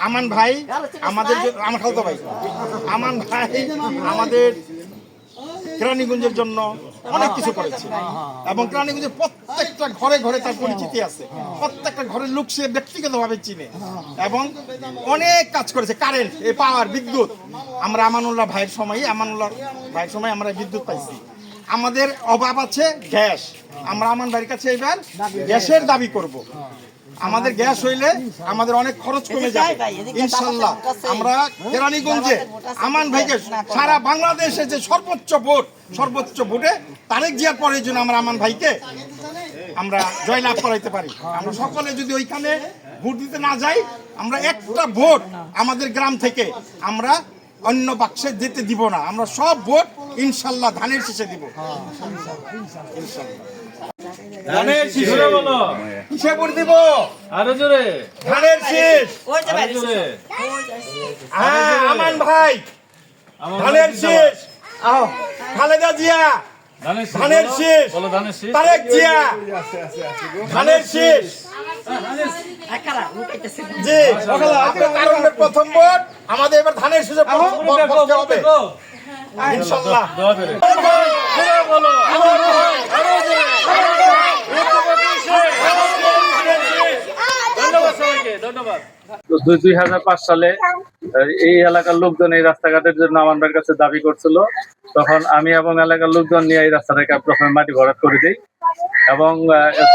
আমান ভাই আমাদের আমার খালতো ভাই আমান ভাই আমাদের কেরানীগঞ্জের জন্য অনেক কিছু করেছে এবং কেরানীগঞ্জের প্রত্যেকটা ঘরে ঘরে তার পরিচিতি আছে, প্রত্যেকটা ঘরের লোক সে ব্যক্তিগতভাবে চিনে এবং অনেক কাজ করেছে। কারেন্ট, পাওয়ার, বিদ্যুৎ, আমরা আমানুল্লাহ ভাইয়ের সময় আমরা বিদ্যুৎ পাইছি। আমাদের অভাব আছে গ্যাস, আমরা আমান ভাইয়ের কাছে এবার গ্যাসের দাবি করব। আমাদের গ্যাস হইলে আমাদের অনেক খরচ কমে যাবে ইনশাল্লাহ। আমরা কেরানীগঞ্জে আমান ভাইকে সারা বাংলাদেশে যে সর্বোচ্চ ভোটে তারেক জিয়ার পরে জন্য আমরা আমান ভাইকে আমরা জয়লাভ করাইতে পারি। আমরা সকলে যদি ওইখানে ভোট দিতে না যাই, আমরা একটা ভোট আমাদের গ্রাম থেকে আমরা অন্য বাক্সে যেতে দিব না। আমরা সব ভোট ইনশাল্লাহ ধানের শীষে দিব। ধানের শীষে বলো, কিসে ভোট দিব? আরো জোরে, ধানের শীষ। হ্যাঁ, আমান ভাই ধানের শীষ, খালেদা জিয়া ধানের শীষ, তারেক জিয়া ধানের শীষ। জি, আপনার প্রথম ভোট আমাদের এবার ধানের শীষে হবে ইনশাল্লাহ। ধন্যবাদ। 2005 সালে এই এলাকার লোকজন এই রাস্তাঘাটের জন্য আমাদের কাছে দাবি করছিল। তখন আমি এবং এলাকার লোকজন নিয়ে এই রাস্তাটাকে প্রথমে মাটি ভরাট করে দিই এবং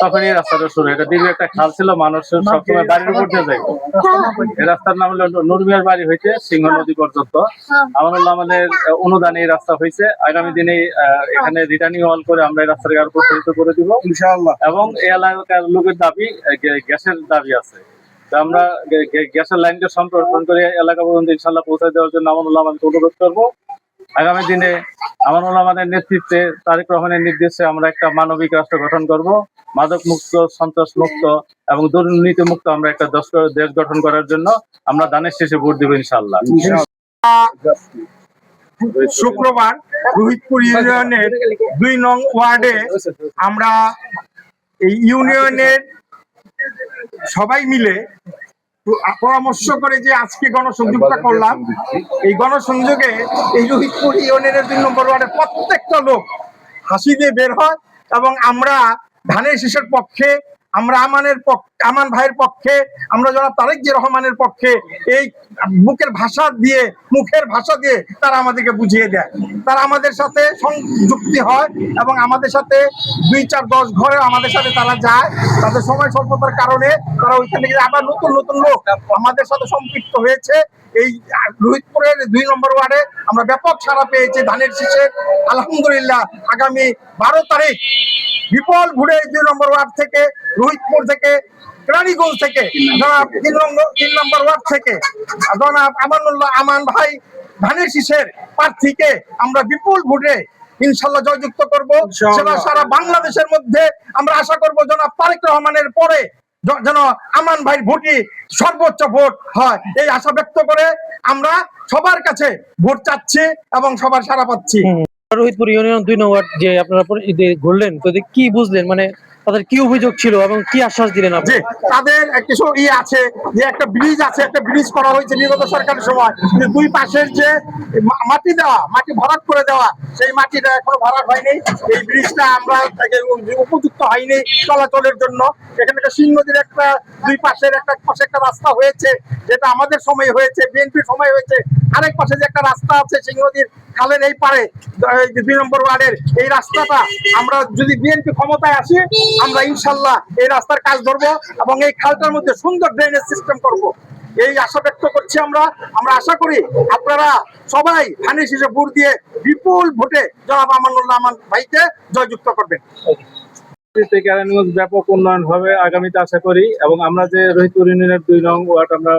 তখনই রাস্তাটা শুরু। এটা দীর্ঘ একটা খাল ছিল, মানুষ সবসময় বাড়ির উপর দিয়ে যায়। এই রাস্তার নাম হলো নুরমিয়ার বাড়ি হইতে সিংহ নদী পর্যন্ত আমাদের অনুদানে এই রাস্তা হয়েছে। আগামী দিনে এখানে রিটার্নিং ওয়াল করে আমরা এই রাস্তাটাকে আরো প্রসারিত করে দিব ইনশাআল্লাহ। এবং এই এলাকার লোকের দাবি গ্যাসের দাবি আছে, আমরা গ্যাসের লাইনকে সম্প্রসারণ করে এলাকা পর্যন্ত ইনশাল্লাহ পৌঁছে দেওয়ার জন্য আমানুল্লাহ আমাকে অনুরোধ করবো। আগামী দিনে আমানুল্লাহ আমাদের নেতৃত্বে তারেক রহমানের নির্দেশে আমরা একটা মানবিক রাষ্ট্র গঠন করব, মাদক মুক্ত, সন্ত্রাস মুক্ত এবং দুর্নীতি মুক্ত আমরা একটা দেশ গঠন করার জন্য আমরা ধানের শীষে ভোট দেব ইনশাল্লাহ। শুক্রবার রোহিতপুর ইউনিয়নের 2 নং ওয়ার্ডে আমরা এই ইউনিয়নের সবাই মিলে পরামর্শ করে যে আজকে গণসংযোগটা করলাম। এই গণসংযোগে এই রোহিতপুর ইউনিয়নের 2 নম্বর ওয়ার্ডের প্রত্যেকটা লোক হাসি দিয়ে বের হয় এবং আমরা ধানের শীষের পক্ষে, আমরা আমান ভাইয়ের পক্ষে, আমরা জনাব তারেক জিয়া রহমানের পক্ষে। এই মুখের ভাষা দিয়ে তারা আমাদেরকে বুঝিয়ে দেয়, তারা আমাদের সাথে সংযুক্তি হয় এবং আমাদের সাথে 2, 4, 10 ঘরে আমাদের সাথে তারা যায়। তাদের সময় স্বল্পতার কারণে তারা ওইখানে আবার নতুন লোক আমাদের সাথে সম্পৃক্ত হয়েছে। এই রোহিতপুরের 2 নম্বর ওয়ার্ডে আমরা ব্যাপক সাড়া পেয়েছি ধানের শীষে আলহামদুলিল্লাহ। আগামী 12 তারিখ বিপুল ভোটে 2 নম্বর ওয়ার্ড থেকে, রোহিতপুর থেকে, কেরানীগঞ্জ থেকে, 3 নম্বর ওয়ার্ড থেকে জনাব আমান ভাই ধানের শীষের প্রার্থীকে আমরা বিপুল ভোটে ইনশাল্লাহ জয়যুক্ত করবো। সেটা সারা বাংলাদেশের মধ্যে আমরা আশা করবো জনাব তারেক রহমানের পরে যেন আমান ভাইয়ের ভোটই সর্বোচ্চ ভোট হয়, এই আশা ব্যক্ত করে আমরা সবার কাছে ভোট চাচ্ছি এবং সবার সাড়া পাচ্ছি। রোহিতপুর ইউনিয়ন 2 নং ওয়ার্ড যে আপনারা ঘুরলেন, তো কি বুঝলেন, মানে তাদের কি অভিযোগ ছিল এবং কি আশ্বাস দিলেন আপনি? তাদের কিছু আছে যে একটা ব্রিজ করা হয়েছে বিগত সরকারের সময়, দুই পাশের যে মাটি ভরাট করে দেওয়া, সেই মাটিটা এখনো ভরাট হয়নি। এই ব্রিজটা আমরা উপযুক্ত হয়নি চলাচলের জন্য। এখানে একটা সিংহ নদীর একটা দুই পাশের একটা রাস্তা হয়েছে, যেটা আমাদের সময় হয়েছে, বিএনপির সময় হয়েছে। আরেক পাশে যে একটা রাস্তা আছে সিংহ নদীর খালের এই পারে 2 নম্বর ওয়ার্ডের, এই রাস্তাটা আমরা যদি বিএনপি ক্ষমতায় আসি আমরা ইনশাল্লাহ এই রাস্তার কাজ ধরবো এবং এই খালটার মধ্যে সুন্দর ড্রেনেজ সিস্টেম করব। এই আশা ব্যক্ত করছি আমরা আশা করি আপনারা সবাই ধানের শীষে ভোট দিয়ে বিপুল ভোটে জনাব আমানুল্লাহ আমান ভাইকে জয়যুক্ত করবেন। ব্যাপক উন্নয়ন হবে আগামীতে আশা করি। এবং আমরা যে রোহিতপুর ইউনিয়নের 2 নং ওয়ার্ড আমরা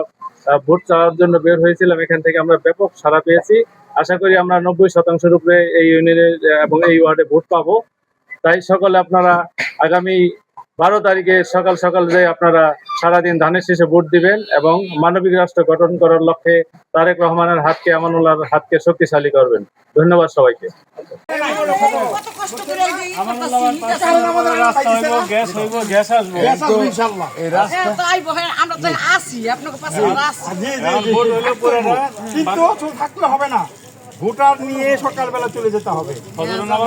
ভোট চাওয়ার জন্য বের হয়েছিলাম, এখান থেকে আমরা ব্যাপক সাড়া পেয়েছি। আশা করি আমরা 90% উপরে এই ইউনিয়নের এবং এই ওয়ার্ডে ভোট পাবো। তাই সকলে আপনারা আগামী 12 তারিখে সকাল সকাল যে আপনারা সারাদিন ধানের শীষে ভোট দিবেন এবং মানবিক রাষ্ট্র গঠন করার লক্ষ্যে তারেক রহমানের হাতকে, আমানুল্লাহর হাতকে শক্তিশালী করবেন। ধন্যবাদ সবাইকে। কত কষ্ট করে এই যে ই করতাছি। হ্যাঁ, তাই বহে, আমরা তো আসি, আপনাকে পাশে আমরা আসি। কিন্তু থাকলে হবে না, ভোটার নিয়ে সকালবেলা চলে যেতে হবে।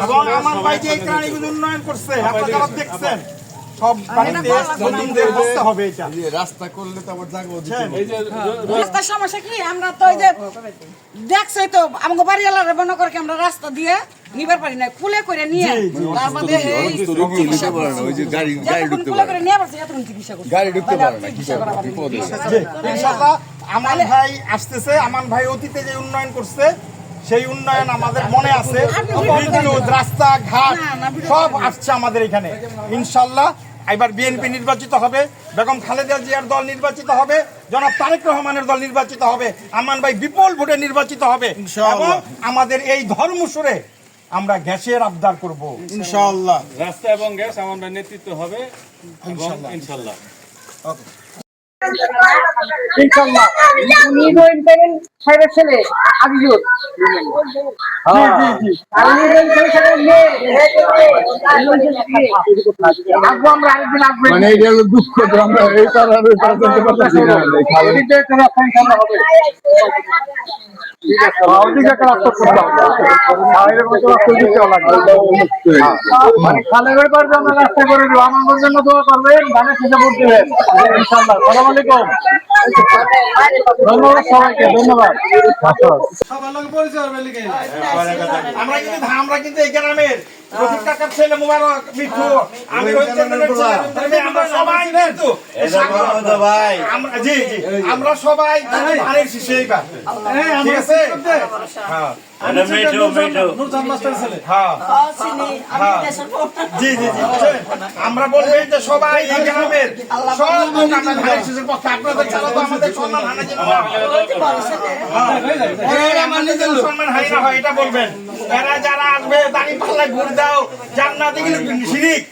এবং আমার ভাই যে এই প্রাণীগুলো উন্নয়ন করছে, আপনারা দেখছেন সব বাড়িতে নতুনদের বসতে হবে। এটা রাস্তা করলে তো আবার জাগো রাস্তার সমস্যা কি, আমরা তো ওই যে দেখছি তো আমাকে বাড়িওয়ালারা মনে করে কি আমরা রাস্তা দিয়ে নিবার পারি না, খুলে করে নিয়ে তারপরে এই চিকিৎসা করছি। ওই যে গাড়ি যতক্ষণ খুলে করে নিয়ে পারছি এতক্ষণ চিকিৎসা করছি। গাড়ি ঢুকতে পারে না, চিকিৎসা করা পারি না। ইনশাআল্লাহ আমান ভাই আসতেছে। আমান ভাই অতীতে যে উন্নয়ন করছে সেই উন্নয়ন আমাদের মনে আছে। বিদ্যুৎ, রাস্তাঘাট সব আসছে আমাদের এখানে। ইনশাআল্লাহ এবার বিএনপি নির্বাচিত হবে, বেগম খালেদা জিয়ার দল নির্বাচিত হবে, জনাব তারেক রহমানের দল নির্বাচিত হবে, আমান ভাই বিপুল ভোটে নির্বাচিত হবে এবং আমাদের এই ধর্মসুরে আমরা গ্যাসের আবদার করব ইনশাআল্লাহ। রাস্তা এবং গ্যাস আমাদের নেতৃত্ব হবে ইনশাআল্লাহ। ইনশাআল্লাহ উনি ইন্ডিপেন্ডেন্ট সাহেবের ছেলে আজিজুর। আমি ইন্ডিপেন্ডেন্ট সাহেবের মেয়ে। আসবো আমরা আরেকদিন আসবো। মানে এটা হলো দুঃখ তো আমরা এই পার আর ওই পার যেতে পারতেছি না। ওদিকে একটা রাস্তা ইনশাআল্লাহ হবে। ওদিকে একটা রাস্তা করতে হবে। বাইরের মতো রাস্তা দিতে লাগবে। মানে খালের পার আমরা রাস্তা করে দেব। আমার জন্য দোয়া করবেন, ধানের শীষে ভোট দিবেন ইনশাআল্লাহ। আসসালামু আলাইকুম। ধন্যবাদ সবাইকে, ধন্যবাদ। আমরা কিন্তু এই গ্রামের রফিক কাকার ছেলে মুবারক মিঠু, আমি আমরা সবাই কিন্তু জি জি আমরা সবাই ধানের শীষে ঠিক আছে। হ্যাঁ জি জি জি আমরা বলবেন যে সবাই এই গ্রামের সব লোক আমরা ধানের শীষের পক্ষে। আপনাদের ছাড়া তো আমাদের সম্মান হানা যাবে না। সম্মান হানি না হয় এটা বলবেন। এরা যারা আসবে দাঁড়ি পাল্লায় ভোট দাও, জান্নাতে গেলে শিরিক।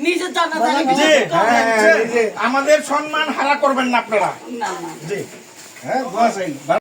নিজের জান্নাত আমি জি কিছু আমাদের সম্মান হারা করবেন না আপনারা। না না জি হ্যাঁ